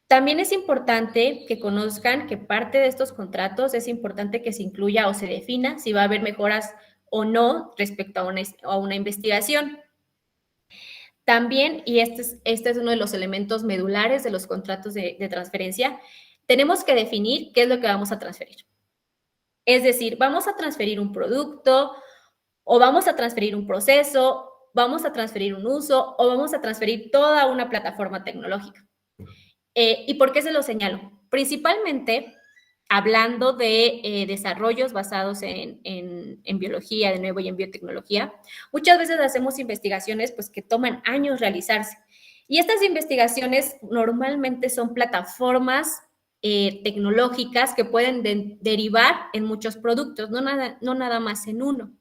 Speaker 1: También es importante que conozcan que parte de estos contratos es importante que se incluya o se defina si va a haber mejoras o no respecto a una investigación. También, y este es uno de los elementos medulares de los contratos de transferencia, tenemos que definir qué es lo que vamos a transferir. Es decir, vamos a transferir un producto o vamos a transferir un proceso, vamos a transferir un uso o vamos a transferir toda una plataforma tecnológica. ¿Y por qué se lo señalo? Principalmente hablando de desarrollos basados en biología, de nuevo, y en biotecnología, muchas veces hacemos investigaciones pues, que toman años realizarse. Y estas investigaciones normalmente son plataformas tecnológicas que pueden derivar en muchos productos, no nada más en uno.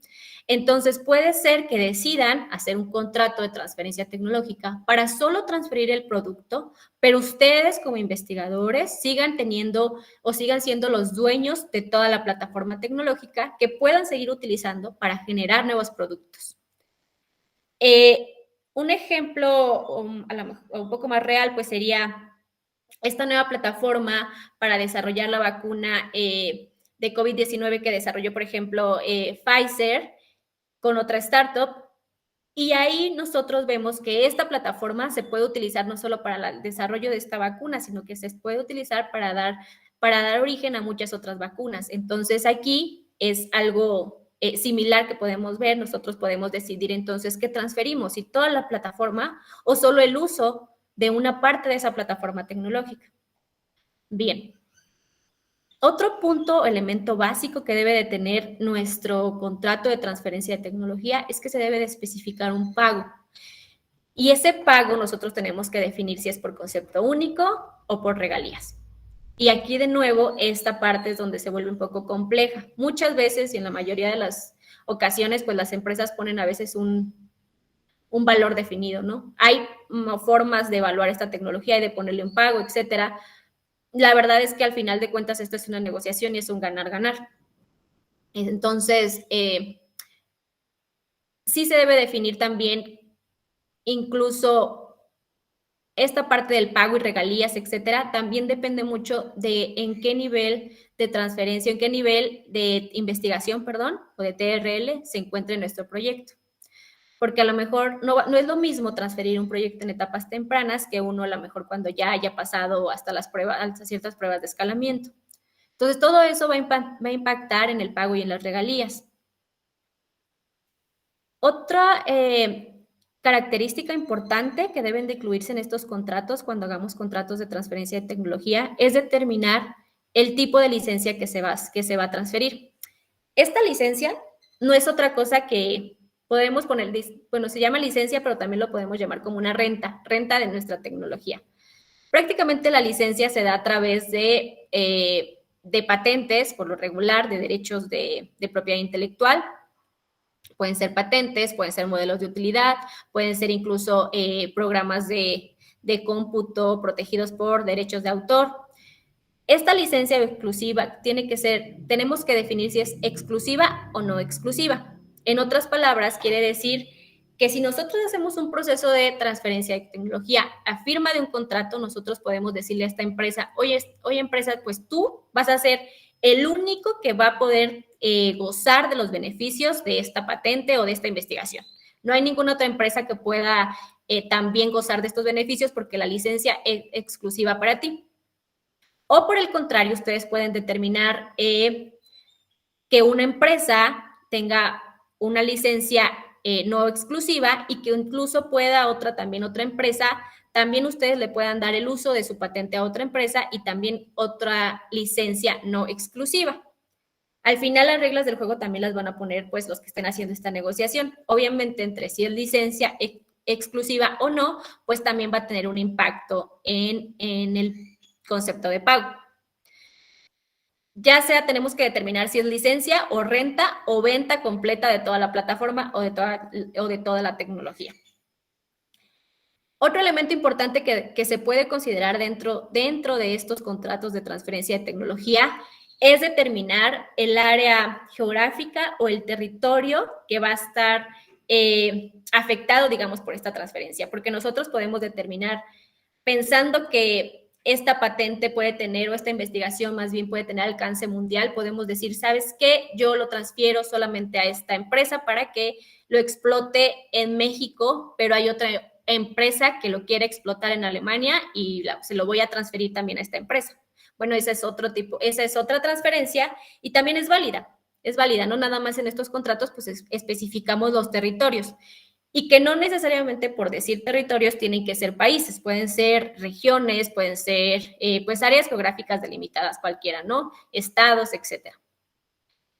Speaker 1: Entonces, puede ser que decidan hacer un contrato de transferencia tecnológica para solo transferir el producto, pero ustedes como investigadores sigan teniendo o sigan siendo los dueños de toda la plataforma tecnológica que puedan seguir utilizando para generar nuevos productos. Un ejemplo un poco más real, pues sería esta nueva plataforma para desarrollar la vacuna de COVID-19 que desarrolló, por ejemplo, Pfizer con otra startup. Y ahí nosotros vemos que esta plataforma se puede utilizar no solo para el desarrollo de esta vacuna, sino que se puede utilizar para dar origen a muchas otras vacunas. Entonces, aquí es algo similar que podemos ver. Nosotros podemos decidir entonces qué transferimos, si toda la plataforma o solo el uso de una parte de esa plataforma tecnológica. Bien. Otro punto, elemento básico que debe de tener nuestro contrato de transferencia de tecnología es que se debe de especificar un pago. Y ese pago nosotros tenemos que definir si es por concepto único o por regalías. Y aquí de nuevo, esta parte es donde se vuelve un poco compleja. Muchas veces y en la mayoría de las ocasiones, pues las empresas ponen a veces un valor definido, ¿no? Hay formas de evaluar esta tecnología y de ponerle un pago, etcétera. La verdad es que al final de cuentas esto es una negociación y es un ganar-ganar. Entonces, sí se debe definir también incluso esta parte del pago y regalías, etcétera, también depende mucho de en qué nivel de transferencia, en qué nivel de investigación, perdón, o de TRL se encuentre nuestro proyecto. porque a lo mejor no es lo mismo transferir un proyecto en etapas tempranas que uno a lo mejor cuando ya haya pasado hasta hasta ciertas pruebas de escalamiento. Entonces, todo eso va a impactar en el pago y en las regalías. Otra característica importante que deben de incluirse en estos contratos cuando hagamos contratos de transferencia de tecnología es determinar el tipo de licencia que se va a transferir. Esta licencia no es otra cosa que podemos poner, bueno, se llama licencia, pero también lo podemos llamar como una renta de nuestra tecnología. Prácticamente la licencia se da a través de patentes, por lo regular, de derechos de propiedad intelectual. Pueden ser patentes, pueden ser modelos de utilidad, pueden ser incluso programas de cómputo protegidos por derechos de autor. Esta licencia exclusiva tenemos que definir si es exclusiva o no exclusiva. En otras palabras, quiere decir que si nosotros hacemos un proceso de transferencia de tecnología a firma de un contrato, nosotros podemos decirle a esta empresa, oye empresa, pues tú vas a ser el único que va a poder gozar de los beneficios de esta patente o de esta investigación. No hay ninguna otra empresa que pueda también gozar de estos beneficios porque la licencia es exclusiva para ti. O por el contrario, ustedes pueden determinar que una empresa tenga una licencia no exclusiva y que incluso pueda otra empresa, también ustedes le puedan dar el uso de su patente a otra empresa y también otra licencia no exclusiva. Al final las reglas del juego también las van a poner pues los que estén haciendo esta negociación. Obviamente entre si es licencia exclusiva o no, pues también va a tener un impacto en el concepto de pago. Ya sea tenemos que determinar si es licencia o renta o venta completa de toda la plataforma o de toda la tecnología. Otro elemento importante que se puede considerar dentro de estos contratos de transferencia de tecnología es determinar el área geográfica o el territorio que va a estar afectado, digamos, por esta transferencia, porque nosotros podemos determinar pensando que esta patente puede tener, o esta investigación más bien puede tener alcance mundial, podemos decir, ¿sabes qué? Yo lo transfiero solamente a esta empresa para que lo explote en México, pero hay otra empresa que lo quiere explotar en Alemania y se lo voy a transferir también a esta empresa. Bueno, esa es otra transferencia y también es válida, no nada más en estos contratos, pues especificamos los territorios. Y que no necesariamente por decir territorios tienen que ser países, pueden ser regiones, pueden ser pues áreas geográficas delimitadas cualquiera, ¿no? Estados, etcétera.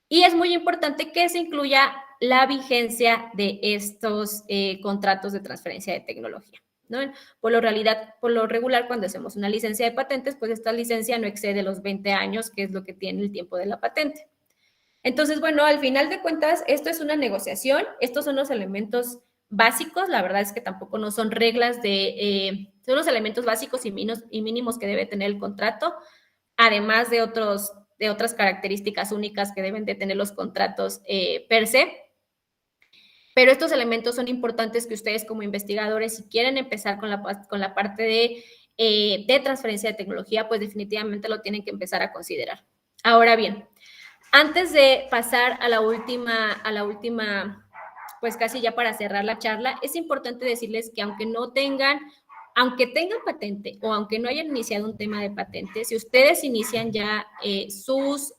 Speaker 1: Y es muy importante que se incluya la vigencia de estos contratos de transferencia de tecnología, ¿no? Por lo regular, cuando hacemos una licencia de patentes, pues esta licencia no excede los 20 años, que es lo que tiene el tiempo de la patente. Entonces, bueno, al final de cuentas, esto es una negociación, estos son los elementos básicos, la verdad es que tampoco no son reglas son los elementos básicos y mínimos que debe tener el contrato, además de otras características únicas que deben de tener los contratos per se. Pero estos elementos son importantes que ustedes como investigadores, si quieren empezar con la parte de transferencia de tecnología, pues definitivamente lo tienen que empezar a considerar. Ahora bien, antes de pasar a la última, pues casi ya para cerrar la charla, es importante decirles que aunque tengan patente o aunque no hayan iniciado un tema de patente, si ustedes inician ya sus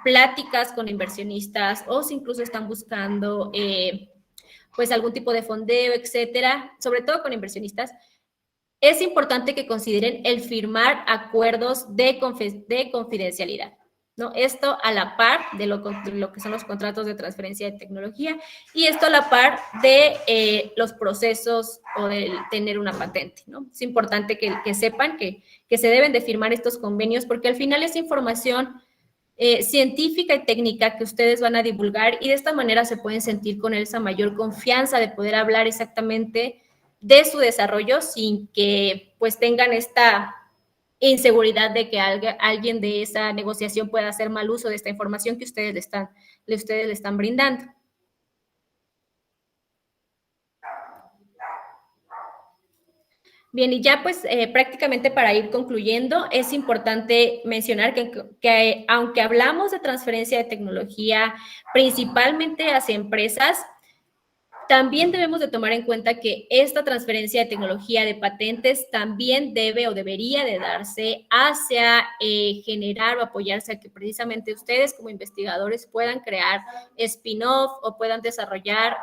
Speaker 1: pláticas con inversionistas o si incluso están buscando pues algún tipo de fondeo, etcétera, sobre todo con inversionistas, es importante que consideren el firmar acuerdos de confidencialidad, ¿no? Esto a la par de lo que son los contratos de transferencia de tecnología y esto a la par de los procesos o de tener una patente, ¿no? Es importante que sepan que se deben de firmar estos convenios porque al final es información científica y técnica que ustedes van a divulgar y de esta manera se pueden sentir con esa mayor confianza de poder hablar exactamente de su desarrollo sin que pues tengan esta inseguridad de que alguien de esa negociación pueda hacer mal uso de esta información que ustedes le están brindando. Bien, y ya pues prácticamente para ir concluyendo, es importante mencionar que aunque hablamos de transferencia de tecnología principalmente hacia empresas, También debemos de tomar en cuenta que esta transferencia de tecnología de patentes también debe o debería de darse hacia generar o apoyarse a que precisamente ustedes como investigadores puedan crear spin-off o puedan desarrollar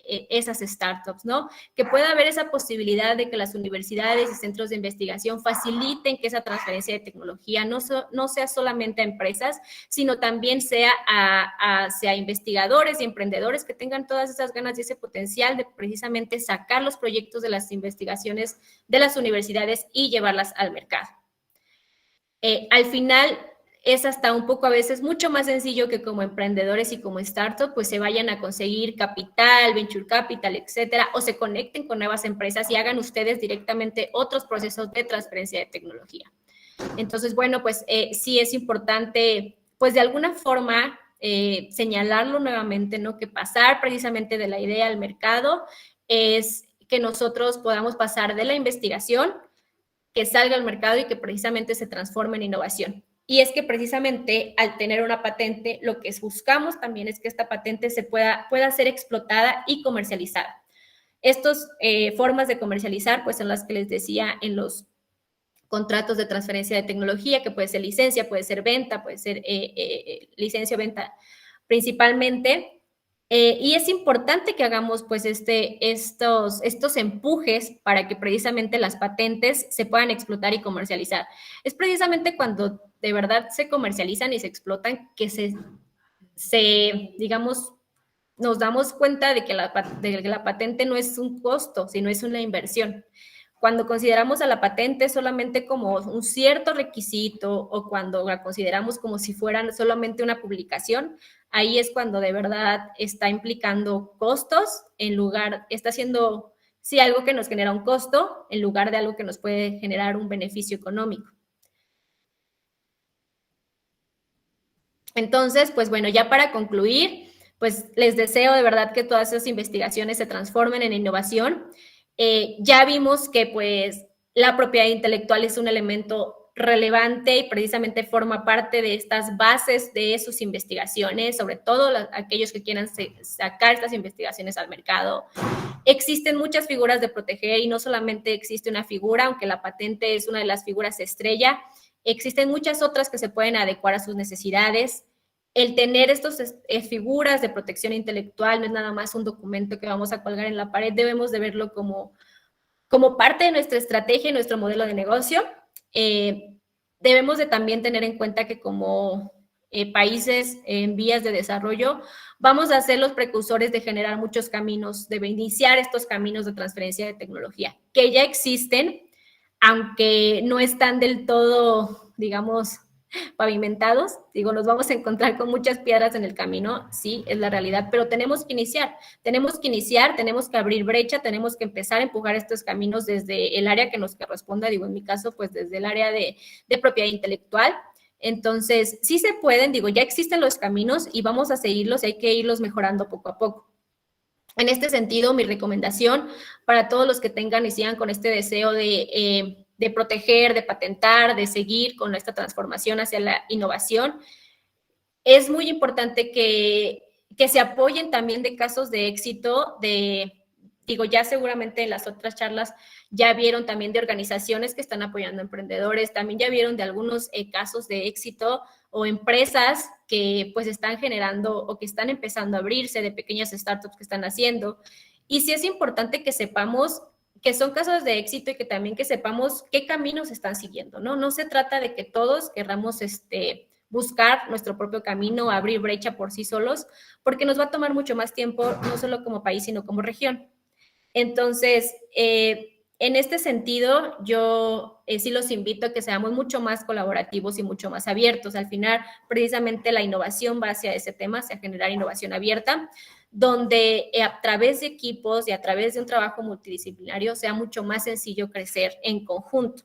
Speaker 1: esas startups, ¿no? Que pueda haber esa posibilidad de que las universidades y centros de investigación faciliten que esa transferencia de tecnología no sea solamente a empresas, sino también sea hacia investigadores y emprendedores que tengan todas esas ganas y ese potencial de precisamente sacar los proyectos de las investigaciones de las universidades y llevarlas al mercado. Al final, es hasta un poco a veces mucho más sencillo que como emprendedores y como startup, pues se vayan a conseguir capital, venture capital, etcétera, o se conecten con nuevas empresas y hagan ustedes directamente otros procesos de transferencia de tecnología. Entonces, bueno, pues sí es importante, pues de alguna forma, señalarlo nuevamente, ¿no? Que pasar precisamente de la idea al mercado es que nosotros podamos pasar de la investigación, que salga al mercado y que precisamente se transforme en innovación. Y es que precisamente al tener una patente, lo que buscamos también es que esta patente pueda ser explotada y comercializada. Estas formas de comercializar, pues son las que les decía en los contratos de transferencia de tecnología, que puede ser licencia, puede ser venta, puede ser licencia o venta principalmente. Y es importante que hagamos pues estos empujes para que precisamente las patentes se puedan explotar y comercializar. Es precisamente cuando de verdad se comercializan y se explotan que digamos, nos damos cuenta de que la patente no es un costo, sino es una inversión. Cuando consideramos a la patente solamente como un cierto requisito o cuando la consideramos como si fueran solamente una publicación, ahí es cuando de verdad está implicando costos está haciendo, sí, algo que nos genera un costo en lugar de algo que nos puede generar un beneficio económico. Entonces, pues bueno, ya para concluir, pues les deseo de verdad que todas esas investigaciones se transformen en innovación. Ya vimos que pues la propiedad intelectual es un elemento relevante y precisamente forma parte de estas bases de sus investigaciones, sobre todo aquellos que quieran sacar estas investigaciones al mercado. Existen muchas figuras de proteger y no solamente existe una figura, aunque la patente es una de las figuras estrella, existen muchas otras que se pueden adecuar a sus necesidades. El tener estas figuras de protección intelectual no es nada más un documento que vamos a colgar en la pared, debemos de verlo como parte de nuestra estrategia y nuestro modelo de negocio. Debemos de también tener en cuenta que como países en vías de desarrollo, vamos a ser los precursores de generar muchos caminos, de iniciar estos caminos de transferencia de tecnología, que ya existen, aunque no están del todo, digamos, pavimentados. Digo, nos vamos a encontrar con muchas piedras en el camino, sí, es la realidad, pero tenemos que iniciar, tenemos que abrir brecha, tenemos que empezar a empujar estos caminos desde el área que nos corresponda, digo, en mi caso, pues desde el área de propiedad intelectual. Entonces, sí se pueden, digo, ya existen los caminos y vamos a seguirlos y hay que irlos mejorando poco a poco. En este sentido, mi recomendación para todos los que tengan y sigan con este deseo de proteger, de patentar, de seguir con esta transformación hacia la innovación, es muy importante que se apoyen también de casos de éxito, digo, ya seguramente en las otras charlas ya vieron también de organizaciones que están apoyando a emprendedores, también ya vieron de algunos casos de éxito o empresas que pues están generando o que están empezando a abrirse, de pequeñas startups que están haciendo. Y sí es importante que sepamos que son casos de éxito y que también que sepamos qué caminos están siguiendo, ¿no? No se trata de que todos querramos buscar nuestro propio camino, abrir brecha por sí solos, porque nos va a tomar mucho más tiempo, no solo como país, sino como región. Entonces, en este sentido, yo sí los invito a que seamos mucho más colaborativos y mucho más abiertos. Al final, precisamente la innovación va hacia ese tema, hacia generar innovación abierta, donde a través de equipos y a través de un trabajo multidisciplinario sea mucho más sencillo crecer en conjunto.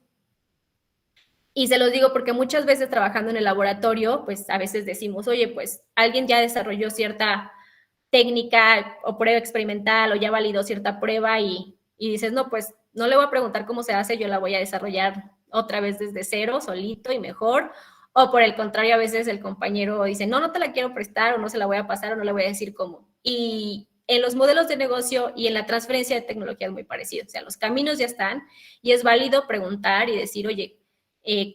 Speaker 1: Y se los digo porque muchas veces trabajando en el laboratorio, pues a veces decimos, oye, pues alguien ya desarrolló cierta técnica o prueba experimental o ya validó cierta prueba y dices, no, pues no le voy a preguntar cómo se hace, yo la voy a desarrollar otra vez desde cero, solito y mejor. O por el contrario, a veces el compañero dice, no, no te la quiero prestar o no se la voy a pasar o no le voy a decir cómo. Y en los modelos de negocio y en la transferencia de tecnología es muy parecido. O sea, los caminos ya están y es válido preguntar y decir, oye,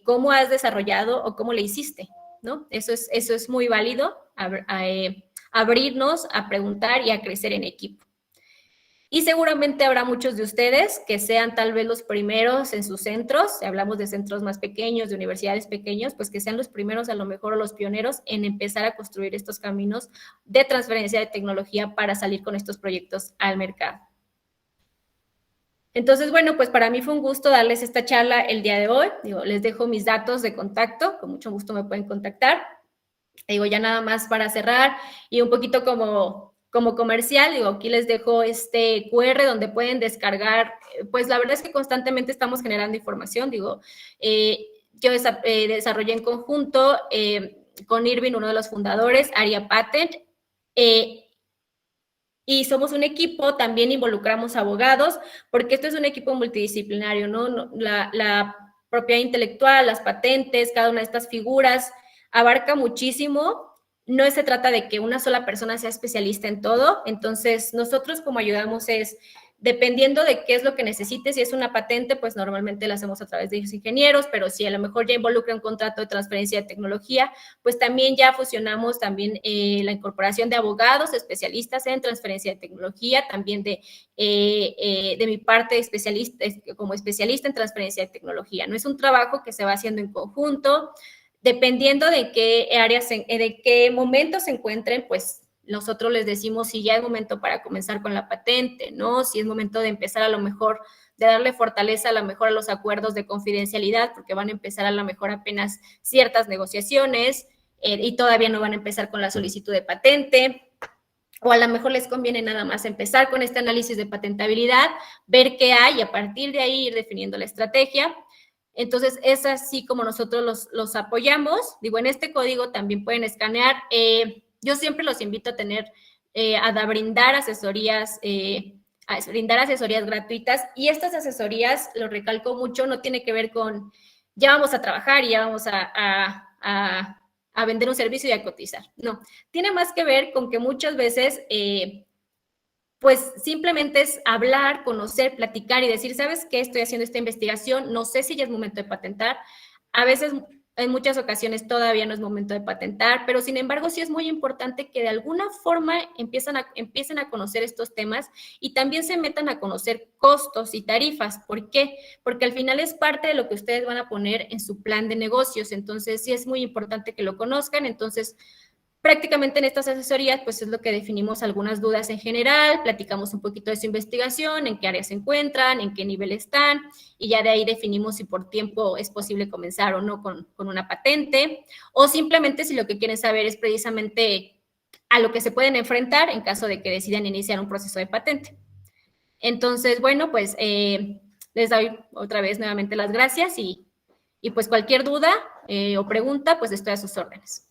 Speaker 1: ¿cómo has desarrollado o cómo le hiciste? ¿No? Eso es muy válido, abrirnos a preguntar y a crecer en equipo. Y seguramente habrá muchos de ustedes que sean tal vez los primeros en sus centros, si hablamos de centros más pequeños, de universidades pequeños, pues que sean los primeros a lo mejor o los pioneros en empezar a construir estos caminos de transferencia de tecnología para salir con estos proyectos al mercado. Entonces, bueno, pues para mí fue un gusto darles esta charla el día de hoy. Digo, les dejo mis datos de contacto, con mucho gusto me pueden contactar. Digo, ya nada más para cerrar y un poquito como comercial, digo, aquí les dejo este QR donde pueden descargar, pues la verdad es que constantemente estamos generando información, digo, yo desarrollé en conjunto con Irving, uno de los fundadores, Aria Patent, y somos un equipo, también involucramos abogados, porque esto es un equipo multidisciplinario, ¿no? La propiedad intelectual, las patentes, cada una de estas figuras abarca muchísimo. No se trata de que una sola persona sea especialista en todo. Entonces, nosotros como ayudamos es, dependiendo de qué es lo que necesites, si es una patente, pues normalmente la hacemos a través de los ingenieros, pero si a lo mejor ya involucra un contrato de transferencia de tecnología, pues también ya fusionamos también la incorporación de abogados especialistas en transferencia de tecnología, también de mi parte especialista, como especialista en transferencia de tecnología. No es un trabajo que se va haciendo en conjunto, dependiendo de qué áreas, de qué momentos se encuentren, pues nosotros les decimos si ya es momento para comenzar con la patente, ¿no? Si es momento de empezar a lo mejor, de darle fortaleza a lo mejor a los acuerdos de confidencialidad, porque van a empezar a lo mejor apenas ciertas negociaciones y todavía no van a empezar con la solicitud de patente. O a lo mejor les conviene nada más empezar con este análisis de patentabilidad, ver qué hay y a partir de ahí ir definiendo la estrategia. Entonces, es así como nosotros los apoyamos. Digo, en este código también pueden escanear. Yo siempre los invito a tener, a brindar asesorías, gratuitas. Y estas asesorías, lo recalco mucho, no tiene que ver con ya vamos a trabajar y ya vamos a vender un servicio y a cotizar. No, tiene más que ver con que muchas veces pues simplemente es hablar, conocer, platicar y decir, ¿sabes qué? Estoy haciendo esta investigación, no sé si ya es momento de patentar. A veces, en muchas ocasiones todavía no es momento de patentar, pero sin embargo sí es muy importante que de alguna forma empiecen a conocer estos temas y también se metan a conocer costos y tarifas. ¿Por qué? Porque al final es parte de lo que ustedes van a poner en su plan de negocios. Entonces sí es muy importante que lo conozcan. Entonces, prácticamente en estas asesorías, pues es lo que definimos algunas dudas en general, platicamos un poquito de su investigación, en qué áreas se encuentran, en qué nivel están, y ya de ahí definimos si por tiempo es posible comenzar o no con una patente, o simplemente si lo que quieren saber es precisamente a lo que se pueden enfrentar en caso de que decidan iniciar un proceso de patente. Entonces, bueno, pues les doy otra vez nuevamente las gracias y pues cualquier duda o pregunta, pues estoy a sus órdenes.